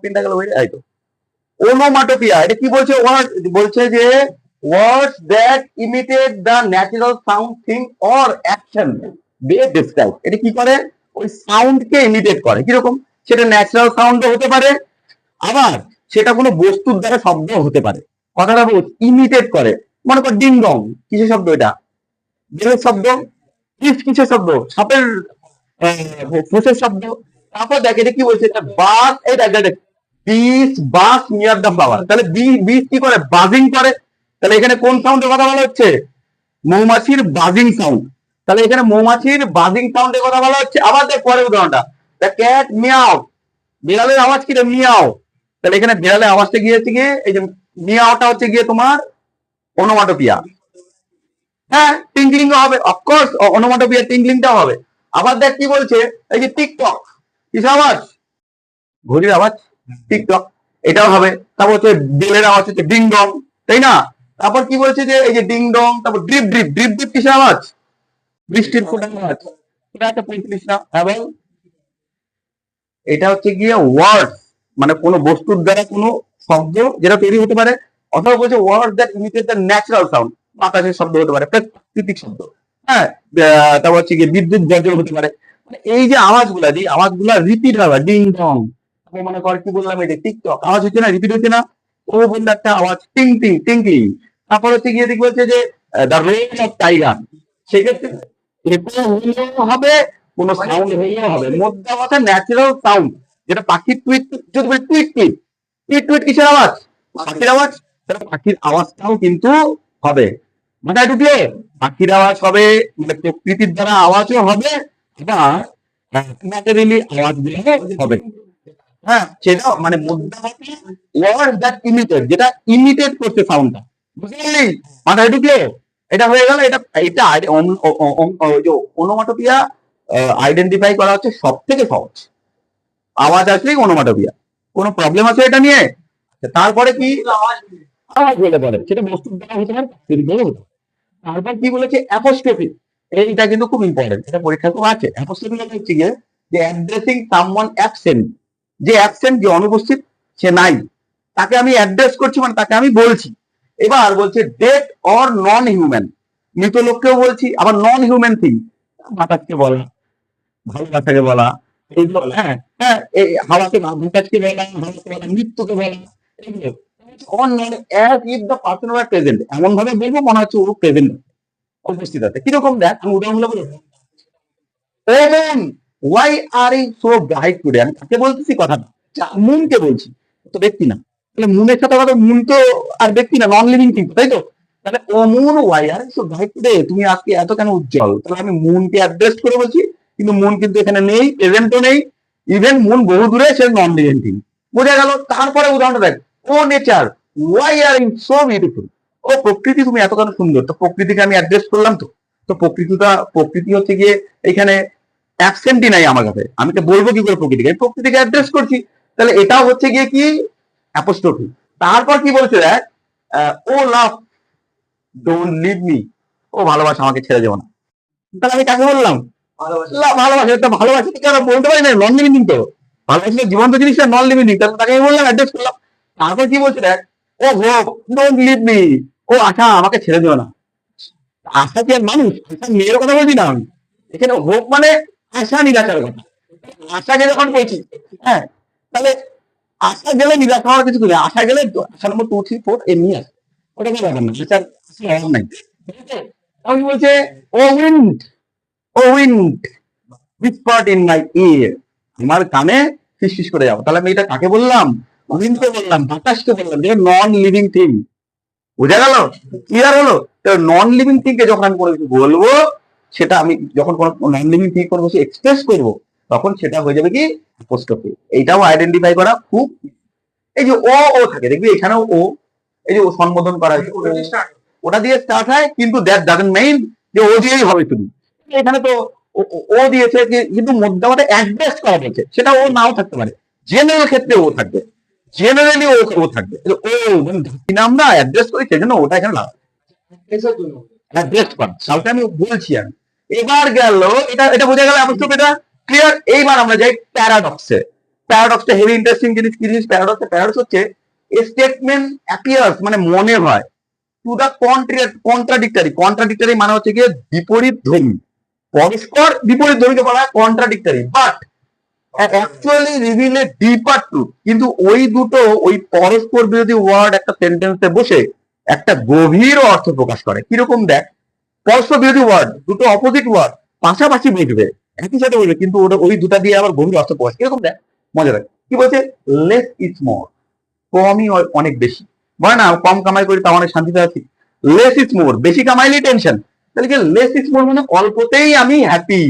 পেনটা গেল এই তো ওনোমাটোপিয়া। এটা কি বলছে? ওয়ার্ড বলছে যে words that imitate the natural sound thing or action they describe. এটা কি করে? ওই সাউন্ডকে ইমিটেট করে। কিরকম? সেটা ন্যাচারাল সাউন্ডও হতে পারে, আবার সেটা কোনো বস্তুর দ্বারা শব্দ হতে পারে। কথাটা বলছি ইমিটেট করে। মনে কর ডিং ডং, কিসের শব্দ এটা? বেলের শব্দ। কিসের শব্দ? সাপের ফোঁসের শব্দ। তারপর দেখ এটা কি বলছে? এটা বাস, এই দেখ দেখ বিস বাস নিয়ার দ্য ফ্লাওয়ার। তাহলে বিস কি করে? বাজিং করে। তাহলে এখানে কোন সাউন্ডের কথা বলা হচ্ছে? মৌমাছির বাজিং সাউন্ড। তাহলে এখানে মৌমাছির বাজিং সাউন্ডের কথা বলা হচ্ছে। আবার দেখ পরের উদাহরণটা, দ্য ক্যাট মিয়াও। বিড়ালের আওয়াজ কি রে? মিয়াও। তাহলে এখানে বিড়ালের আওয়াজটা গিয়েছে গিয়ে এই যে মিয়াওটা হচ্ছে গিয়ে তোমার ওনোমাটোপিয়া। হ্যাঁ, টিঙ্কলিং হবে, অফকোর্স ওনোমাটোপিয়া টিঙ্কলিংটাও হবে। আবার দেখ কি বলছে, এই যে টিকটক, কিসের আওয়াজ? ঘড়ির আওয়াজ, টিকটক, এটাও হবে। তারপর হচ্ছে বেলের আওয়াজ হচ্ছে ডিং ডং, তাই না? তারপর কি বলছে যে এই যে ডিং ডং, তারপর ড্রিপ ড্রিপ, ড্রিপ ড্রিপ কিসের আওয়াজ? বৃষ্টির ফোঁটার আওয়াজ। এটা একটা 35 না? এবং এটা হচ্ছে গিয়ে ওয়ার্ড, মানে কোনো বস্তুর দ্বারা কোনো শব্দ যেটা তৈরি হতে পারে, অথবা বলছে word that imitate the natural sound, বাতাসের শব্দ হতে পারে, প্রাকৃতিক শব্দ। হ্যাঁ, তারপর হচ্ছে গিয়ে বিদ্যুৎ গর্জন হতে পারে। মানে এই যে আওয়াজগুলা, যে আওয়াজগুলা রিপিট হবে, ডিং ডং, মনে কর কি বললাম, এটা টিকটক আওয়াজ হচ্ছে না, রিপিট হচ্ছে না? ও বললো একটা আওয়াজ টিং টিং টিঙ্কলিং। তারপর হচ্ছে গিয়ে দেখি বলছে যে দ্য রোল অফ টাইগার। সেক্ষেত্রে এটা হলেও হবে, কোন সাউন্ড হলেও হবে, মধ্যে কথা ন্যাচারাল সাউন্ড, যেটা পাখির টুইট, যদি বলি টুইট টুইট, টুইট টুইট কিসের আওয়াজ? পাখির আওয়াজ। তাহলে পাখির আওয়াজটাও কিন্তু হবে। মাথায় ঢুকলে পাখির আওয়াজ হবে, মানে প্রকৃতির দ্বারা আওয়াজও হবে, আবার ন্যাচারালি আওয়াজগুলো হবে। হ্যাঁ, সেটা মানে ওয়ার্ড দ্যাট ইমিটেট, যেটা ইমিটেট করছে সাউন্ডটা। বুঝতে পারলি? মাথায় ঢুকলে এটা হয়ে গেল। এটা এটা ওনোমাটোপিয়া আইডেন্টিফাই করা হচ্ছে সব থেকে সহজ। আওয়াজ আসলেই ওনোমাটোপিয়া। কোনো প্রবলেম আছে এটা নিয়ে? তারপরে কি আওয়াজ বলে পড়ে, সেটা বস্তুর দ্বারা হতে পারে, তৈরি করে হতে পারে। তারপর কি বলেছে? অ্যাপোস্ট্রফি। এইটা কিন্তু খুব ইম্পর্টেন্ট, এটা পরীক্ষা খুব আছে। অ্যাপোস্ট্রফি মানে হচ্ছে গিয়ে যে অ্যাড্রেসিং সামওয়ান অ্যাবসেন্ট, যে অ্যাবসেন্ট, যে অনুপস্থিত, সে নাই, তাকে আমি অ্যাড্রেস করছি, মানে তাকে আমি বলছি। এবার বলছে ডেড অর নন হিউম্যান, মৃত লোককেও বলছি, আবার নন হিউম্যান থিং, বাতাসকে বলা, ভালোবাসাকে বলা, এইগুলো। হ্যাঁ হ্যাঁ, এই হাওয়াকে, বাতাসকে বলা, হাওয়াকে বলা, মৃত্যুকে বলা, এগুলো on known as if the person were present. এমন ভাবে বলবো মনে হচ্ছে ও প্রেজেন্ট, উপস্থিত আছে। কিরকম দেখ, আমি উদাহরণ বলবো। O moon, why are you so bright today. আমি কাকে বলতেছি কথাটা? মুনকে বলছি, তো ব্যক্তি না। তাহলে মুনের সাথে কথা, মুন তো আর ব্যক্তি না, নন লিভিং থিং, তাই তো? তাহলে o moon, why are you so bright today, তুমি আজকে এত কেন উজ্জ্বল? তাহলে আমি মুনকে অ্যাড্রেস করে বলছি, কিন্তু মুন কিন্তু এখানে নেই, প্রেজেন্টও নেই। ইভেন মুন বহু দূরে, সে নন লিভিং থিং। বোঝা গেল? তারপরে উদাহরণটা দেখ, o nature, why are you so beautiful. ও প্রকৃতি, তুমি এত কেন সুন্দর? তো প্রকৃতিকে আমি অ্যাড্রেস করলাম তো। তো প্রকৃতি হচ্ছে গিয়ে এখানে অ্যাবসেন্টই নাই আমার কাছে, আমি তো বলবো কি করে প্রকৃতিকে? আমি প্রকৃতিকে অ্যাড্রেস করছি। তাহলে এটাও হচ্ছে গিয়ে কি? অ্যাপোস্ট্রফি। তারপর কি বলছে দেখ, ও লাভ, ডোন্ট লিভ মি। ও ভালোবাসা, আমাকে ছেড়ে যাবো না। তাহলে আমি কাকে বললাম? ভালোবাসা। তো ভালোবাসা কেন বলতে পারি না, নন লিভিং তো। ভালোবাসা জীবন্ত জিনিসটা, নন লিভিং, তাহলে তাকে আমি বললাম, অ্যাড্রেস করলাম। তারপর কি বলছে দেখ, ও হোপ, ডোন্ট লিভ মি। ও আশা, আমাকে ছেড়ে দিও না। আশা কি আর মানুষ? আশা মেয়ের কথা বলছি না আমি। এখানে হোপ মানে আশা নিরাশার কথা। আশাকে যখন বলছি, হ্যাঁ, তাহলে আশা গেলে নিরাশ হওয়ার কিছু নেই। আশা গেলে আশা নম্বর 2, 3, 4 এমনি আছে, ওটা কোনো ব্যাপার না, আশার অভাব নাই। ঠিক আছে? তখন বলছে o wind, o wind whispered in my ear, আমার কানে ফিসফিস করে যাও। তাহলে আমি এটা কাকে বললাম? উইন্ডকে বললাম, বাতাসকে বললাম, যেটা নন লিভিং থিং। বোঝা গেল? ক্লিয়ার হলো? তো নন লিভিং থিং কে যখন আমি কোনো কিছু বলবো, সেটা আমি যখন কোনো নন লিভিং থিং কোনো কিছু এক্সপ্রেস করবো, তখন সেটা হয়ে যাবে কি? অ্যাপোস্ট্রফি। এইটাও আইডেন্টিফাই করা খুব। এই যে ও ও থাকে, দেখবি এখানেও ও, এই যে ও সম্বোধন করা হয়েছে, ওটা দিয়ে স্টার্ট হয়, কিন্তু দ্যাট ডাজন্ট মিন যে ও দিয়েই হবে শুধু। এখানে তো ও দিয়েছে, কিন্তু মধ্যমাটা অ্যাড্রেস করা হয়েছে, সেটা ও নাও থাকতে পারে। জেনারেল ক্ষেত্রে ও থাকবে, জেনারেলি ও থাকবে। ও মানে আমরা অ্যাড্রেস করি, সেই জন্য ওটা এখানে লাগবে অ্যাড্রেস করা। কালকে আমি বলছি আমি। এবার গেল এটা, এটা বোঝা গেল অ্যাপোস্ট্রফি, এটা ক্লিয়ার। এইবার আমরা যাই প্যারাডক্সে। প্যারাডক্সটা হেভি ইন্টারেস্টিং জিনিস। কি জিনিস প্যারাডক্স? প্যারাডক্স হচ্ছে স্টেটমেন্ট অ্যাপিয়ার্স মানে মনে হয় টু দা কন্ট্রাডিক্টরি। কন্ট্রাডিক্টরি মানে হচ্ছে গিয়ে বিপরীত ধর্মী, পরস্পর বিপরীত ধর্মীকে বলা হয় contradictory, but actually reveal a deeper truth. কিন্তু ওই দুটো ওই পরস্পর বিরোধী ওয়ার্ড একটা সেন্টেন্সে বসে একটা গভীর অর্থ প্রকাশ করে। কিরকম দেখ, পরস্পর বিরোধী ওয়ার্ড, দুটো অপোজিট ওয়ার্ড পাশাপাশি বসবে, একই সাথে বসবে, কিন্তু ওটা ওই দুটা দিয়ে আবার গভীর অর্থ প্রকাশ। কিরকম দেখ, মজা দেখ। কি বলছে? লেস ইজ মোর, কমই অনেক বেশি। বলে না কম কামাই করি তার অনেক শান্তিতে আছি। লেস ইজ মোর, বেশি কামাইলেই টেনশন। তাহলে কি লেস ইজ মোর মানে অল্পতেই আমি হ্যাপি।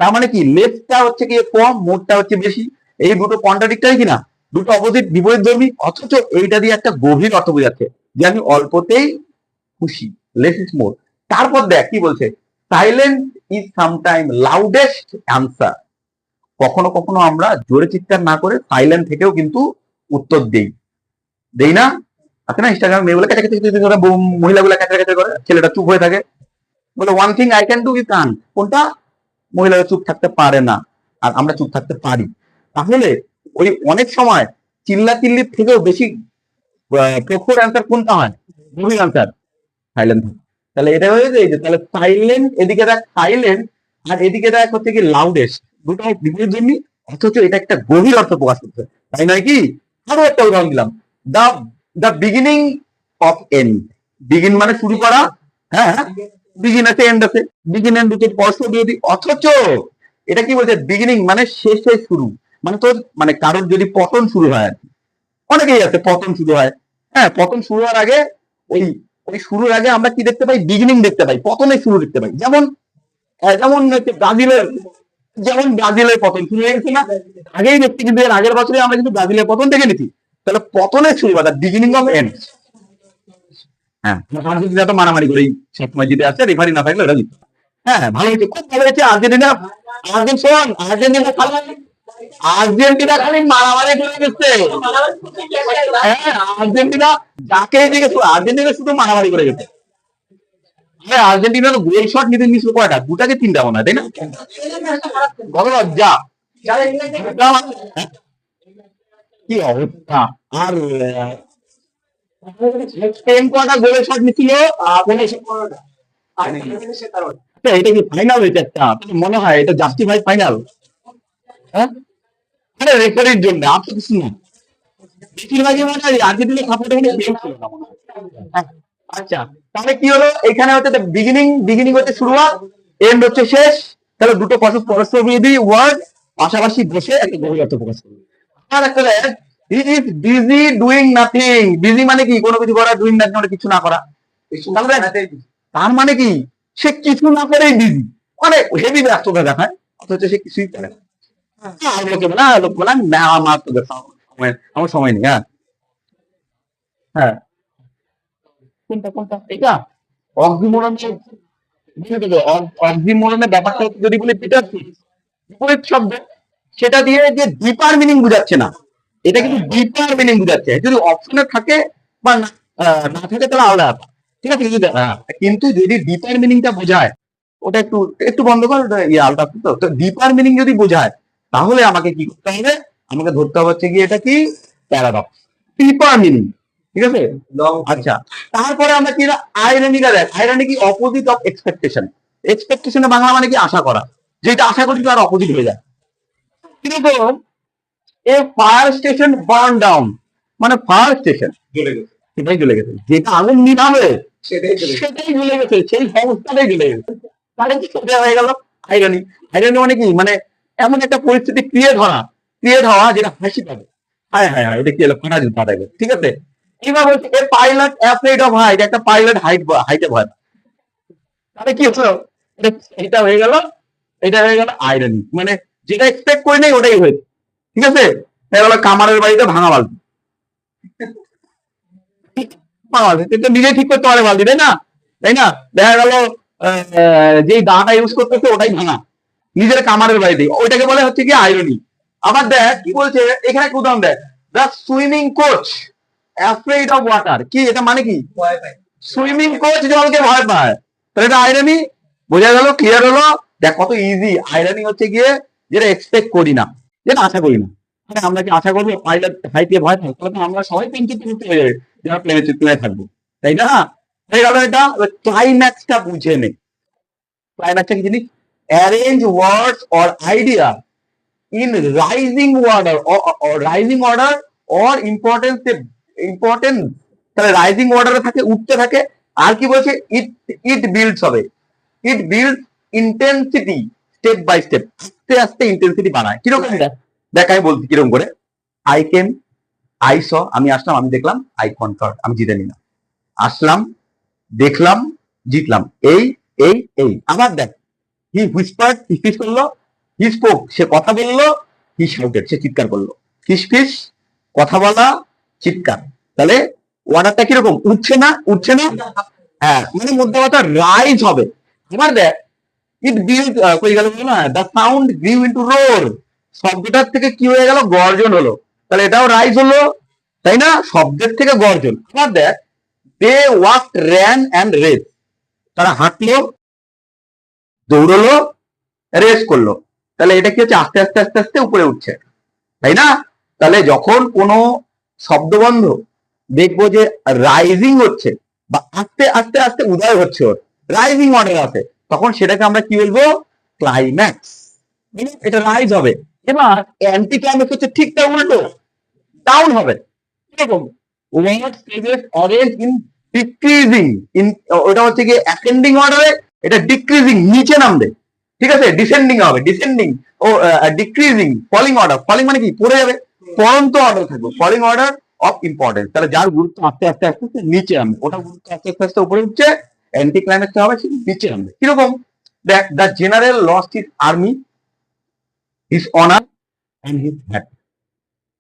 তার মানে কি লেসটা হচ্ছে কি কম, মোরটা হচ্ছে বেশি। এই দুটো কন্ট্রাডিক্টরি কিনা, দুটো অপোজিট বিপরীত ধর্মী, অথচ এইটা দিয়ে একটা গভীর অর্থ বোঝাচ্ছে যে আমি অল্পতেই খুশি। Less is more. তারপর দেখ কি বলছে, silence is sometime loudest answer. কখনো কখনো আমরা জোরে চিৎকার না করে সাইলেন্ট থেকেও কিন্তু উত্তর দেই, দেই না? আছে না ইনস্টাগ্রামে মেয়েগুলো কাছে কাছে করে, মহিলাগুলো কাছে কাছে করে, ছেলেটা চুপ হয়ে থাকে, বলে one thing I can do you can. কোনটা? মহিলারা চুপ থাকতে পারে না, আর আমরা চুপ থাকতে পারি। তাহলে ওই অনেক সময় চিল্লা চিল্লির থেকেও বেশি প্রখর অ্যান্সার কোনটা হয়? গভীর অ্যান্সার সাইলেন্ট। তাহলে এটা হয়েছে যে তাহলে সাইলেন্ট, এদিকে দেখ সাইলেন্ট, আর এদিকে দেখ হচ্ছে কি লাউডেস্ট, দুটো বিপরীত জন্য, অথচ এটা একটা গভীর অর্থ প্রকাশ করছে, তাই নয় কি? আরো একটা উদাহরণ দিলাম, দা দা বিগিনিং অফ এন্ড। বিগিন মানে শুরু করা, হ্যাঁ, বিগিন আছে এন্ড আছে, বিগিন এন্ড দুটো পরস্পর বিরোধী, অথচ এটা কি বলছে? বিগিনিং মানে শেষে শুরু, মানে তোর মানে কারোর যদি পতন শুরু হয়, অনেকেই আছে পতন শুরু হয়, হ্যাঁ, পতন শুরু হওয়ার আগে ওই ওই শুরুর আগে আমরা কি দেখতে পাই? বিগিনিং দেখতে পাই, পতনের শুরু দেখতে পাই। যেমন যেমন ব্রাজিলের, যেমন ব্রাজিলের পতন শুরু হয়ে গেছে না আগেই দেখছি, কিন্তু এর আগের বছরে আমরা কিন্তু ব্রাজিলের পতন দেখে নিচ্ছি। তাহলে পতনের শুরু বা বিগিনিং অফ এন্ড। হ্যাঁ, আর্জেন্টিনা তো মারামারি করেই সবসময় জিতে আসছে, রেফারি না থাকলে ওরা জিতত। হ্যাঁ, ভালো হয়েছে, খুব ভালো হয়েছে আর্জেন্টিনা। আর্জেন্টিনা খালি, আর্জেন্টিনা খালি মারামারি করে গেছে। হ্যাঁ, আর্জেন্টিনা যাকে দিকে আর্জেন্টিনা শুধু মারামারি করে গেছে। হ্যাঁ, আর্জেন্টিনা তো গোল শট নিতে নিছিল কয়টা? দুটাকে তিনটা মনে হয়, তাই না? বড় লজ্জা। কি অবস্থা! আর স্পেন কয়টা গোলের শট নিছিল? এটা কি ফাইনাল হয়েছে একটা? মনে হয় এটা জাস্টিফাই ফাইনাল? হ্যাঁ, আরে রেফারির জন্য আর তো কিছু না। বেশিরভাগই মনে হয় আর্জেন্টিনা সাপোর্টার মানে স্পেন ছিল না মনে হয়। হ্যাঁ, আচ্ছা, তাহলে কি হলো এখানে? হচ্ছে বিগিনিং, বিগিনিং হচ্ছে শুরুয়াত, এন্ড হচ্ছে শেষ। তাহলে দুটো পরস্পর বিরোধী ওয়ার্ড পাশাপাশি বসে একটা গভীর অর্থ প্রকাশ করবে। আর একটা he is busy doing nothing. Busy মানে কি? কোনো কিছু করা, ডুইং নাথিং মানে কিছু না করা। তার মানে কি? সে কিছু না করেই বিজি, মানে হেভি ব্যস্ততা দেখায়, অথচ সে কিছুই করে না। আর লোকে বলে, লোক বলে না আমার তো আমার সময় নেই। হ্যাঁ, হ্যাঁ, কোনটা কোনটা এটা? অক্সিমোরনের, অক্সিমোরনের ব্যাপারটা যদি বলি পিটার বিপরীত শব্দ, সেটা দিয়ে যে ডিপার মিনিং বুঝাচ্ছে না, এটা কিন্তু ডিপার মিনিং বুঝাচ্ছে। যদি অপশনে থাকে বা না থাকে তাহলে আলাদা, ঠিক আছে? কিন্তু যদি ডিপার মিনিংটা বোঝায়, ওটা একটু একটু বন্ধ কর, ইয়ে আলটা তো ডিপার মিনিং যদি বোঝায়, তাহলে আমাকে কি করতে হবে? আমাকে ধরতে হবে হচ্ছে কি এটা কি প্যারাডক্স, ডিপার মিনিং, ঠিক আছে? আচ্ছা, তারপরে আমরা কি আইরনিটা দেখ। আইরনি কি? Opposite of expectation. এক্সপেকটেশনে বাংলা মানে কি? আশা করা। যেটা আশা করি তার অপোজিট হয়ে যায়। কিরকম? এ ফায়ার স্টেশন বার্ন ডাউন, মানে ফায়ার স্টেশন সেটাই চলে গেছে, যেটা আগুন নিভাবে সেটাই চলে গেছে, সেই সংস্থাটাই চলে গেছে। তাহলে কি সেটা হয়ে গেল আইরনি। আইরনি মানে কি? মানে এমন একটা পরিস্থিতি ক্রিয়েট হওয়া যেটা হাসি পাবে। হ্যাঁ হ্যাঁ হ্যাঁ, এটা কি হলো? ফাটা জুতা টাইপের, ঠিক আছে? এবার বলছে a pilot afraid of height. একটা পাইলট হাইটে ভয় পায়। তাহলে কি হলো? এটা হয়ে গেল, এটা হয়ে গেল আইরনি, মানে যেটা এক্সপেক্ট করি নাই ওটাই হয়েছে, ঠিক আছে? এগুলো কামারের বাড়িতে ভাঙা বালতি, নিজে ঠিক করতে পারে বালতি, তাই না? তাই না? দেখা গেল যেই দাটা ইউজ করতেছে ওটাই ভাঙা, নিজের কামারের বাড়িতে, ওইটাকে বলে হচ্ছে কি আইরনি। আবার দেখ কি বলছে এখানে, একটা উদাহরণ দেখ, the swimming coach afraid of water. কি এটা মানে? কি সুইমিং কোচ জলকে ভয় পায়, তাহলে এটা আইরনি। বোঝা গেল? ক্লিয়ার হলো? দেখ কত ইজি। আইরনি হচ্ছে গিয়ে যেটা এক্সপেক্ট করি না, যেটা আশা করি না, মানে আমরা কি আশা করবো পাইলট হাইটে ভয় থাকে? তাহলে তো আমরা সবাই পেন্টিং করতে হয়ে যাবে যারা প্লেনে থাকবো, তাই না? হয়ে গেল এটা। ক্লাইম্যাক্সটা বুঝে নেই। ক্লাইম্যাক্সটা কি জিনিস? Arrange words or idea in rising order or rising order or importance important, তাহলে রাইজিং অর্ডারে থাকে, উঠতে থাকে। আর কি বলছে? ইট ইট বিল্ডস হবে, it build intensity step by step, আস্তে আস্তে ইন্টেন্সিটি বাড়ায়। কিরকম দেখ আমি বলছি কিরকম করে। আই কেম, আই স, আমি আসলাম, আমি দেখলাম, আই কনকার্ড, আমি জিতে নিলাম। আসলাম, দেখলাম, জিতলাম। এই এই এই আবার দেখ, হি হুইসপার্ড, হি ফিস করলো, হি স্পোক, সে কথা বললো, হি শাউটেড, সে চিৎকার করলো। ফিস ফিস, কথা বলা, চিৎকার। তাহলে ওয়াটারটা কিরকম? উঠছে না, উঠছে না। হ্যাঁ, মানে মধ্যে কথা রাইজ হবে। এবার দেখ, ইট বিল্ড কই গেল না, দ্য সাউন্ড গ্রিউ ইনটু রোর, শব্দটার থেকে কি হয়ে গেল? গর্জন হলো। তাহলে এটাও রাইজ হলো, তাই না? শব্দের থেকে গর্জন। এবার দেখ, they walk, ran and race, তারা হাঁটলো, দৌড়লো, রেস করলো। তাহলে এটা কি হচ্ছে? আস্তে আস্তে আস্তে আস্তে উপরে উঠছে, তাই না? তাহলে যখন কোনো শব্দবন্ধ দেখবো যে রাইজিং হচ্ছে বা আস্তে আস্তে আস্তে উদয় হচ্ছে, ওর রাইজিং অর্ডার আছে, তখন সেটাকে আমরা কি বলবো? ক্লাইম্যাক্স। এটা রাইজ হবে। এবার অ্যান্টি ক্লাইম্যাক্স হচ্ছে ঠিক তার উল্টো, ডাউন হবে। এরকম word stages arrange in decreasing, in ওটা হচ্ছে কি অ্যাসেন্ডিং অর্ডারে, এটা ডিক্রিজিং, নিচে নামবে। ঠিক আছে, ডিসেন্ডিং হবে, ডিসেন্ডিং ও ডিক্রিজিং, ফলিং অর্ডার, ফলিং মানে কি? পড়ে যাবে। পরন্ত অর্ডার থাকবে, ফলিং অর্ডার অফ ইম্পর্টেন্স। তাহলে যার গুরুত্ব আস্তে আস্তে আস্তে আস্তে নিচে নামবে, ওটা গুরুত্ব আস্তে আস্তে আস্তে উপরে উঠছে, অ্যান্টি ক্লাইম্যাক্স হবে সেটা নিচে নামবে। কিরকম? দেখ, the general lost his army, his honour and his hat.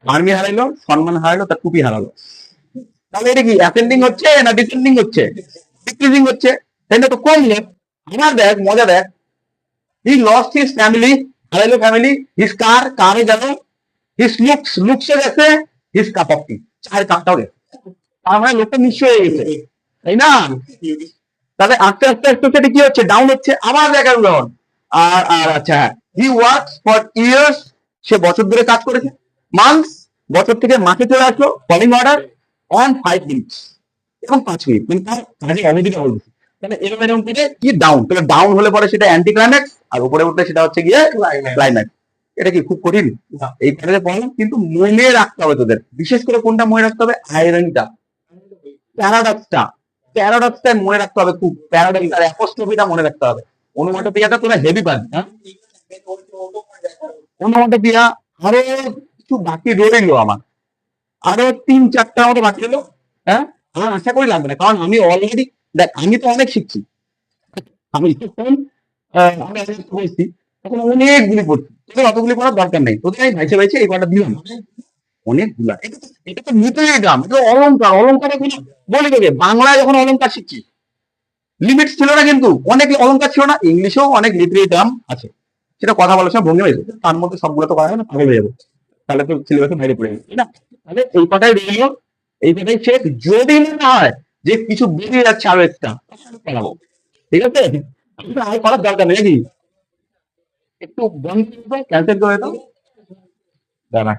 Army হারাইলো, সম্মান হারাইলো, তার টুপি হারালো। তাহলে এটা কি অ্যাসেন্ডিং হচ্ছে না ডিসেন্ডিং হচ্ছে? ডিক্রিজিং হচ্ছে, তাই না? তো কমলে। আমার দেখ মজা, দেখ, হি লস্ট হিজ ফ্যামিলি, হারাইলো ফ্যামিলি, হিজ কার, কারে গেল, হিজ লুকস, লুকসে গেছে, হিজ কাপ অফ টি, চায়ের কাপটাও গেছে। তার মানে লোকটা নিশ্চয় হয়ে গেছে, তাই না? তাহলে আস্তে আস্তে আস্তে সেটা কি হচ্ছে? ডাউন হচ্ছে। আবার দেখার উদাহরণ। আর আচ্ছা, হি ওয়ার্কস ফর ইয়ার্স, সে বছর ধরে কাজ করেছে। মান্থস, বছর থেকে মাসে চলে আসলো, ফলিং অর্ডার অন 5 মিনিটস, এবং 5 মিনিট, মানে তার কাজে অবধিটা হল। তাহলে এরকম এরকম থেকে কি ডাউন। তাহলে ডাউন হলে পরে সেটা অ্যান্টি ক্লাইম্যাক্স, আর উপরে উঠলে সেটা হচ্ছে গিয়ে ক্লাইম্যাক্স। এটা কি খুব কঠিন? এই প্যাটারে পড়লাম, কিন্তু মনে রাখতে হবে তোদের। বিশেষ করে কোনটা মনে রাখতে হবে? আয়রনটা, প্যারাডক্সটা, প্যারাডক্সটা মনে রাখতে হবে খুব। প্যারাডক্স আর অ্যাপোস্ট্রফিটা মনে রাখতে হবে। ওনোমাটোপিয়াটা তোরা হেভি পাবি, হ্যাঁ? ওনোমাটোপিয়া আরো কিছু বাকি রইল আমার, আরো 3-4টা মতো বাকি রইল। হ্যাঁ, আমার আশা করি লাগবে না, কারণ আমি অলরেডি, দেখ, আমি তো অনেক শিখছি। আমি যখন আমি আগে পড়ছি, তখন অনেকগুলি পড়ছি। তোদের অতগুলি পড়ার দরকার নেই, তোদের আমি ভাইসে ভাইসে এই কটা দিলাম, অনেকগুলা। এটা তো মিতই গ্রাম, এটা অলঙ্কার। অলঙ্কারে কোনো বলি তোকে, বাংলায় যখন অলঙ্কার শিখছি, লিমিট ছিল না, কিন্তু অনেক অলঙ্কার ছিল না। ইংলিশেও অনেক লিটারি টার্ম আছে, সেটা কথা বলার সময় ভঙ্গি হয়েছে, তার মধ্যে সবগুলো তো করা হয় না, পাগল হয়ে যাবো, তাহলে তো সিলেবাসের বাইরে পড়ে যাবে, তাই না? তাহলে এই কথাই রইল, এই কথাই শেখ। যদি না হয় যে কিছু বেরিয়ে যাচ্ছে আরো এক্সট্রা, পড়াবো, ঠিক আছে? আর করার দরকার নেই নাকি? একটু বন্ধ ক্যান্সেল করে দাও, দাঁড়া।